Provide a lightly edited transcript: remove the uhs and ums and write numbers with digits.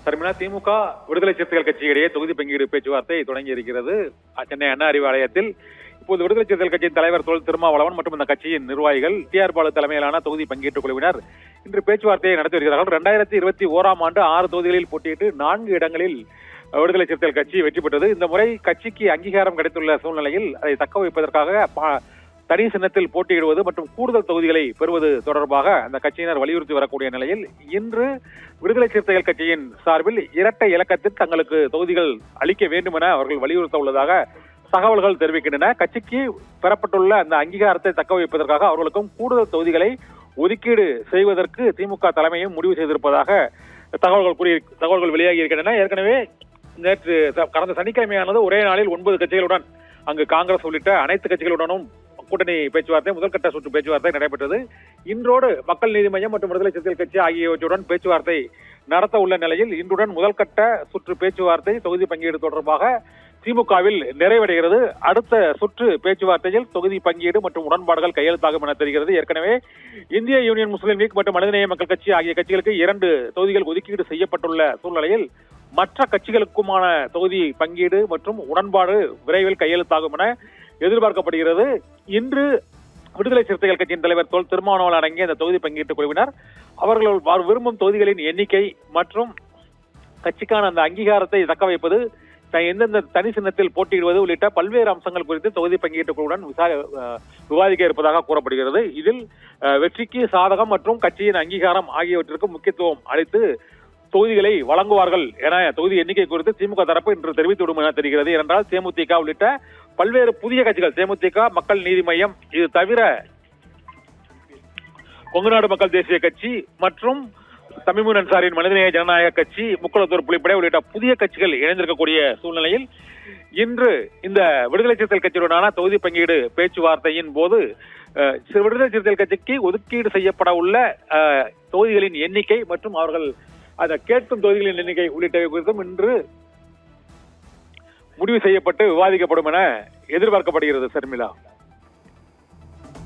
சர்மிளா, திமுக விடுதலை சிறுத்தைகள் கட்சியிடையே தொகுதி பங்கீடு பேச்சுவார்த்தை தொடங்கி இருக்கிறது சென்னை அண்ணா அறிவாலயத்தில். இப்போது விடுதலை சிறுத்தைகள் கட்சியின் தலைவர் தொல் திருமாவளவன் மற்றும் இந்த கட்சியின் நிர்வாகிகள் டிஆர் பாலு தலைமையிலான தொகுதி பங்கீட்டு குழுவினர் இன்று பேச்சுவார்த்தையை நடத்தி வருகிறார்கள். 2021ஆம் ஆண்டு 6 தொகுதிகளில் போட்டியிட்டு 4 இடங்களில் விடுதலை சிறுத்தைகள் கட்சி வெற்றி பெற்றது. இந்த முறை கட்சிக்கு அங்கீகாரம் கிடைத்துள்ள சூழ்நிலையில் அதை தக்க வைப்பதற்காக தனி சின்னத்தில் போட்டியிடுவது மற்றும் கூடுதல் தொகுதிகளை பெறுவது தொடர்பாக அந்த கட்சியினர் வலியுறுத்தி வரக்கூடிய நிலையில் இன்று விடுதலை சிறுத்தைகள் கட்சியின் சார்பில் இரட்டை இலக்கத்தில் தங்களுக்கு தொகுதிகள் அளிக்க வேண்டும் என அவர்கள் வலியுறுத்த உள்ளதாக தகவல்கள் தெரிவிக்கின்றன. கட்சிக்கு பெறப்பட்டுள்ள அந்த அங்கீகாரத்தை தக்க வைப்பதற்காக அவர்களுக்கும் கூடுதல் தொகுதிகளை ஒதுக்கீடு செய்வதற்கு திமுக தலைமையும் முடிவு செய்திருப்பதாக தகவல்கள் வெளியாகி இருக்கின்றன. ஏற்கனவே நேற்று கடந்த சனிக்கிழமையானது ஒரே நாளில் 9 கட்சிகளுடன் அங்கு காங்கிரஸ் உள்ளிட்ட அனைத்து கட்சிகளுடனும் கூட்டணி பேச்சுவார்த்தை, முதல்கட்ட சுற்று பேச்சுவார்த்தை நடைபெற்றது. இன்றோடு மக்கள் நீதி மய்யம் மற்றும் விடுதலை சிறுத்தைகள் கட்சி ஆகியவற்றுடன் பேச்சுவார்த்தை நடத்த உள்ள நிலையில் இன்றுடன் முதல்கட்ட சுற்று பேச்சுவார்த்தை தொகுதி பங்கீடு தொடர்பாக திமுகவில் நிறைவடைகிறது. அடுத்த சுற்று பேச்சுவார்த்தையில் தொகுதி பங்கீடு மற்றும் உடன்பாடுகள் கையெழுத்தாகும் என தெரிகிறது. ஏற்கனவே இந்திய யூனியன் முஸ்லீம் லீக் மற்றும் மனிதநேய மக்கள் கட்சி ஆகிய கட்சிகளுக்கு 2 தொகுதிகள் ஒதுக்கீடு செய்யப்பட்டுள்ள சூழ்நிலையில் மற்ற கட்சிகளுக்குமான தொகுதி பங்கீடு மற்றும் உடன்பாடு விரைவில் கையெழுத்தாகும் என எதிர்பார்க்கப்படுகிறது. இன்று விடுதலை சிறுத்தைகள் கட்சியின் தலைவர் தொல் திருமாவளவன் அடங்கிய இந்த தொகுதி பங்கீட்டு குழுவினர் அவர்கள் விரும்பும் தொகுதிகளின் எண்ணிக்கை மற்றும் கட்சிக்கான அந்த அங்கீகாரத்தை தக்க வைப்பது, எந்தெந்த தனி சின்னத்தில் போட்டியிடுவது உள்ளிட்ட பல்வேறு அம்சங்கள் குறித்து தொகுதி பங்கீட்டு குழுவுடன் விவாதிக்க இருப்பதாக கூறப்படுகிறது. இதில் வெற்றிக்கு சாதகம் மற்றும் கட்சியின் அங்கீகாரம் ஆகியவற்றிற்கு முக்கியத்துவம் அளித்து தொகுதிகளை வழங்குவார்கள் என தொகுதி எண்ணிக்கை குறித்து திமுக தரப்பு இன்று தெரிவித்துவிடும் என தெரிகிறது. ஏனென்றால் தேமுதிக உள்ளிட்ட பல்வேறு புதிய கட்சிகள், தேமுதிக, மக்கள் நீதி மய்யம், இது தவிர கொங்குநாடு மக்கள் தேசிய கட்சி மற்றும் தமிமுன் அன்சாரின் மனிதநேய ஜனநாயக கட்சி, முக்குளத்தூர் புலிப்படை உள்ளிட்ட புதிய கட்சிகள் இணைந்திருக்கக்கூடிய சூழ்நிலையில் இன்று இந்த விடுதலை சிறுத்தைகள் கட்சியுடனான தொகுதி பங்கீடு பேச்சுவார்த்தையின் போது விடுதலை சிறுத்தைகள் கட்சிக்கு ஒதுக்கீடு செய்யப்பட உள்ள தொகுதிகளின் எண்ணிக்கை மற்றும் அவர்கள் அதை கேட்கும் தொகுதிகளின் எண்ணிக்கை உள்ளிட்டவை குறித்தும் இன்று முடிவு செய்யப்பட்டு விவாதிக்கப்படும் என எதிர்பார்க்கப்படுகிறது. சர்மிளா.